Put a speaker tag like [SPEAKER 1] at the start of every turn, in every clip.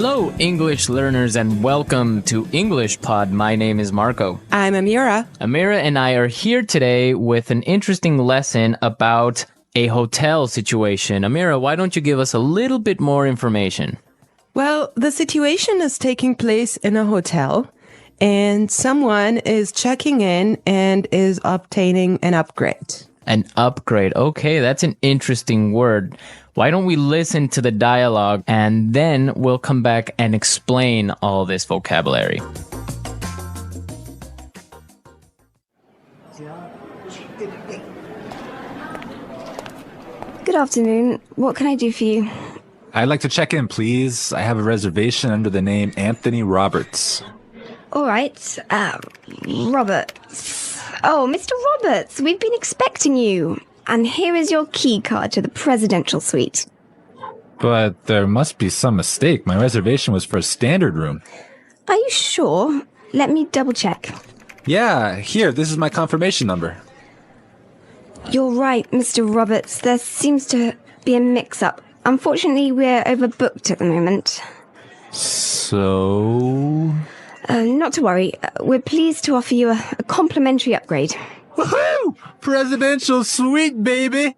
[SPEAKER 1] Hello, English learners, and welcome to English Pod. My name is Marco.
[SPEAKER 2] I'm Amira.
[SPEAKER 1] Amira and I are here today with an interesting lesson about a hotel situation. Amira, why don't you give us a little bit more information?
[SPEAKER 2] Well, the situation is taking place in a hotel, and someone is checking in and is obtaining an upgrade.
[SPEAKER 1] An upgrade. Okay, that's an interesting word. Why don't we listen to the dialogue and then we'll come back and explain all this vocabulary.
[SPEAKER 3] Good afternoon. What can I do for you?
[SPEAKER 4] I'd like to check in, please. I have a reservation under the name Anthony Roberts.
[SPEAKER 3] All right. Roberts. Oh, Mr. Roberts, we've been expecting you. And here is your key card to the presidential suite.
[SPEAKER 4] But there must be some mistake. My reservation was for a standard room.
[SPEAKER 3] Are you sure? Let me double check.
[SPEAKER 4] Yeah, here, this is my confirmation number.
[SPEAKER 3] You're right, Mr. Roberts. There seems to be a mix-up. Unfortunately, we're overbooked at the moment.
[SPEAKER 4] So...
[SPEAKER 3] Not to worry. We're pleased to offer you a complimentary upgrade.
[SPEAKER 4] Woohoo! Presidential suite, baby!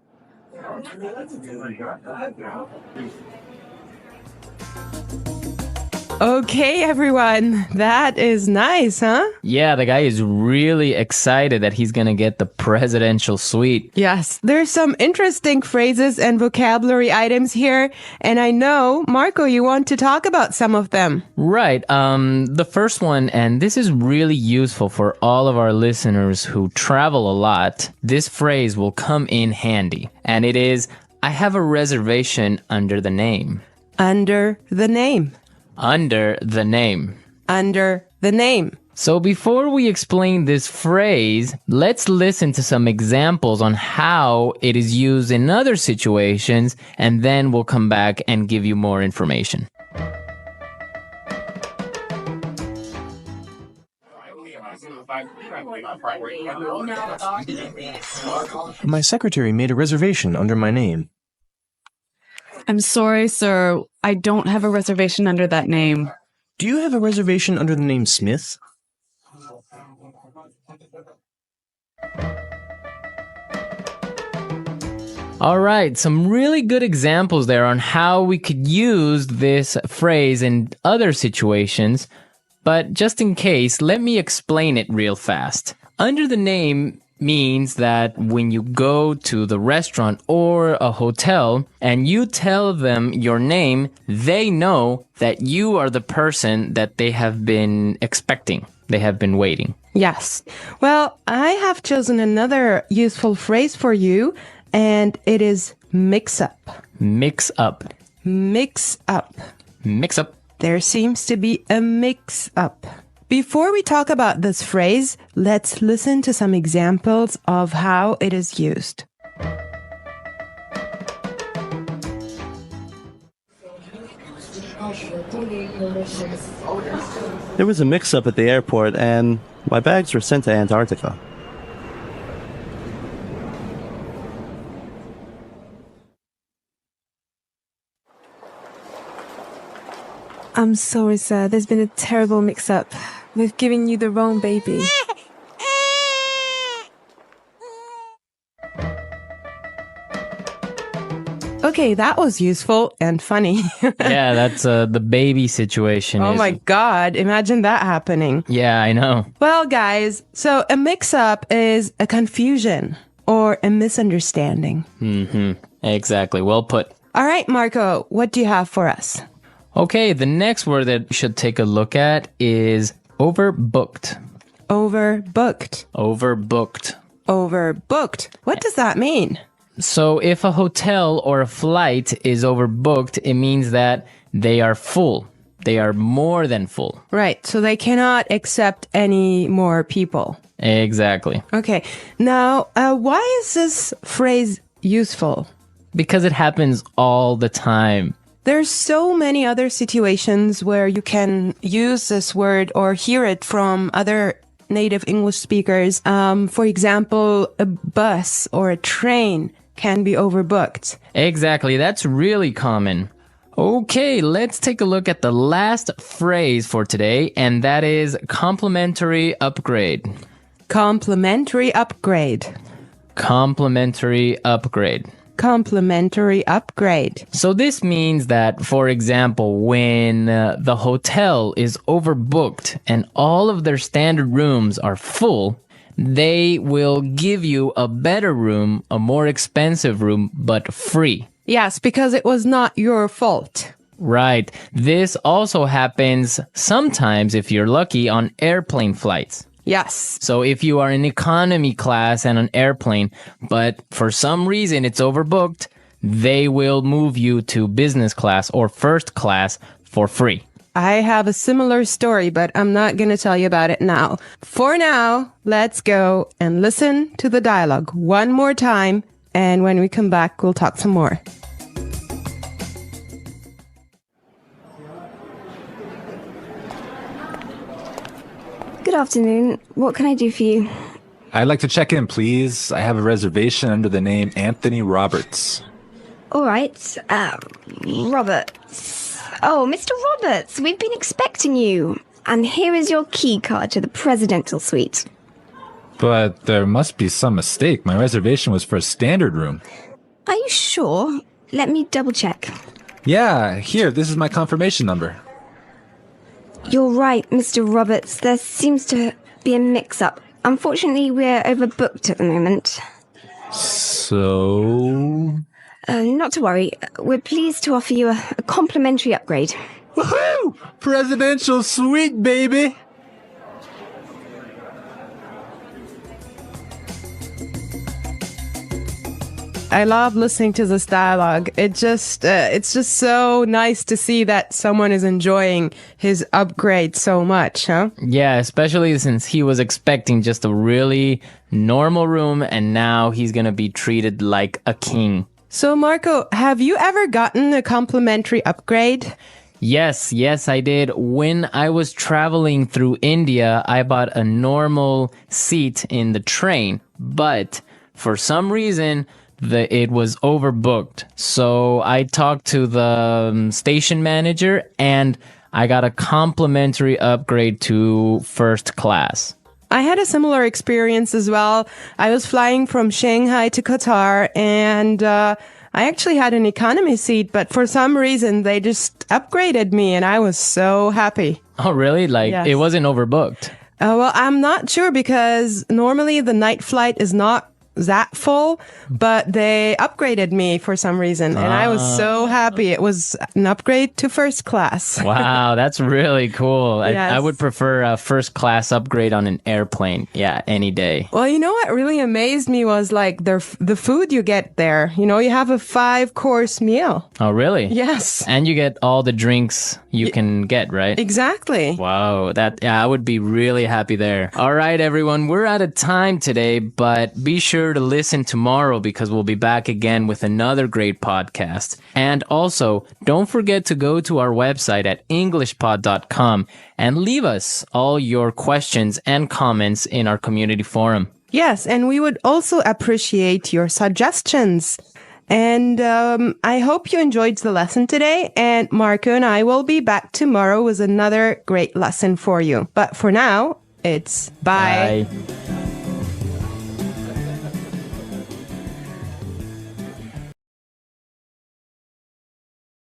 [SPEAKER 2] Okay, everyone. That is nice, huh?
[SPEAKER 1] Yeah, the guy is really excited that he's going to get the presidential suite.
[SPEAKER 2] Yes, there's some interesting phrases and vocabulary items here, and I know, Marco, you want to talk about some of them.
[SPEAKER 1] Right. The first one, and this is really useful for all of our listeners who travel a lot. This phrase will come in handy, and it is, I have a reservation under the name.
[SPEAKER 2] Under the name.
[SPEAKER 1] Under the name.
[SPEAKER 2] Under the name.
[SPEAKER 1] So before we explain this phrase, let's listen to some examples on how it is used in other situations, and then we'll come back and give you more information.
[SPEAKER 5] My secretary made a reservation under my name.
[SPEAKER 6] I'm sorry, sir. I don't have a reservation under that name.
[SPEAKER 5] Do you have a reservation under the name Smith?
[SPEAKER 1] All right, some really good examples there on how we could use this phrase in other situations. But just in case, let me explain it real fast. Under the name means that when you go to the restaurant or a hotel and you tell them your name, they know that you are the person that they have been expecting. They have been waiting.
[SPEAKER 2] Yes. Well, I have chosen another useful phrase for you, and it is mix up.
[SPEAKER 1] Mix up.
[SPEAKER 2] Mix up.
[SPEAKER 1] Mix up.
[SPEAKER 2] There seems to be a mix up. Before we talk about this phrase, let's listen to some examples of how it is used.
[SPEAKER 7] There was a mix-up at the airport and my bags were sent to Antarctica.
[SPEAKER 8] I'm sorry, sir. There's been a terrible mix-up. We've given you the wrong baby.
[SPEAKER 2] Okay, that was useful and funny.
[SPEAKER 1] Yeah, that's the baby situation.
[SPEAKER 2] Oh
[SPEAKER 1] is-
[SPEAKER 2] my God, imagine that happening.
[SPEAKER 1] Yeah, I know.
[SPEAKER 2] Well, guys, so a mix-up is a confusion or a misunderstanding.
[SPEAKER 1] Exactly. Well put.
[SPEAKER 2] All right, Marco, what do you have for us?
[SPEAKER 1] Okay, the next word that we should take a look at is overbooked.
[SPEAKER 2] Overbooked.
[SPEAKER 1] Overbooked.
[SPEAKER 2] Overbooked. What does that mean?
[SPEAKER 1] So if a hotel or a flight is overbooked, it means that they are full. They are more than full.
[SPEAKER 2] Right, so they cannot accept any more people.
[SPEAKER 1] Exactly.
[SPEAKER 2] Okay, now, why is this phrase useful?
[SPEAKER 1] Because it happens all the time.
[SPEAKER 2] There's so many other situations where you can use this word or hear it from other native English speakers. For example, a bus or a train can be overbooked.
[SPEAKER 1] Exactly. That's really common. Okay, let's take a look at the last phrase for today, and that is complimentary upgrade.
[SPEAKER 2] Complimentary upgrade.
[SPEAKER 1] Complimentary upgrade.
[SPEAKER 2] Complimentary upgrade.
[SPEAKER 1] So this means that, for example, when the hotel is overbooked and all of their standard rooms are full, they will give you a better room, a more expensive room, but free.
[SPEAKER 2] Yes, because it was not your fault.
[SPEAKER 1] Right. This also happens sometimes, if you're lucky, on airplane flights.
[SPEAKER 2] Yes.
[SPEAKER 1] So if you are in economy class and an airplane, but for some reason it's overbooked, they will move you to business class or first class for free.
[SPEAKER 2] I have a similar story, but I'm not going to tell you about it now. For now, let's go and listen to the dialogue one more time. And when we come back, we'll talk some more.
[SPEAKER 3] Good afternoon. What can I do for you?
[SPEAKER 4] I'd like to check in, please. I have a reservation under the name Anthony Roberts.
[SPEAKER 3] All right. Roberts. Oh, Mr. Roberts, we've been expecting you. And here is your key card to the presidential suite.
[SPEAKER 4] But there must be some mistake. My reservation was for a standard room.
[SPEAKER 3] Are you sure? Let me double check.
[SPEAKER 4] Yeah, here, this is my confirmation number.
[SPEAKER 3] You're right, Mr. Roberts. There seems to be a mix-up. Unfortunately, we're overbooked at the moment.
[SPEAKER 4] So...
[SPEAKER 3] Not to worry. We're pleased to offer you a complimentary upgrade.
[SPEAKER 4] Woohoo! Presidential suite, baby!
[SPEAKER 2] I love listening to this dialogue. It's just so nice to see that someone is enjoying his upgrade so much, huh?
[SPEAKER 1] Yeah, especially since he was expecting just a really normal room and now he's going to be treated like a king.
[SPEAKER 2] So, Marco, have you ever gotten a complimentary upgrade?
[SPEAKER 1] Yes, I did. When I was traveling through India, I bought a normal seat in the train, but for some reason, it was overbooked. So I talked to the station manager and I got a complimentary upgrade to first class.
[SPEAKER 2] I had a similar experience as well. I was flying from Shanghai to Qatar and I actually had an economy seat, but for some reason they just upgraded me and I was so happy.
[SPEAKER 1] Oh, really? Like,
[SPEAKER 2] yes.
[SPEAKER 1] It wasn't overbooked?
[SPEAKER 2] Well, I'm not sure because normally the night flight is not that full, but they upgraded me for some reason and I was so happy. It was an upgrade to first class.
[SPEAKER 1] Wow, that's really cool.
[SPEAKER 2] Yes.
[SPEAKER 1] I would prefer a first class upgrade on an airplane. Yeah, any day.
[SPEAKER 2] Well, you know what really amazed me was like the food you get there. You know, you have a 5-course meal.
[SPEAKER 1] Oh, really?
[SPEAKER 2] Yes.
[SPEAKER 1] And you get all the drinks you can get, right?
[SPEAKER 2] Exactly.
[SPEAKER 1] Wow, I would be really happy there. All right, everyone, we're out of time today, but be sure to listen tomorrow because we'll be back again with another great podcast. And also, don't forget to go to our website at englishpod.com and leave us all your questions and comments in our community forum.
[SPEAKER 2] Yes, and we would also appreciate your suggestions. And I hope you enjoyed the lesson today. And Marco and I will be back tomorrow with another great lesson for you. But for now, it's bye.
[SPEAKER 1] Bye.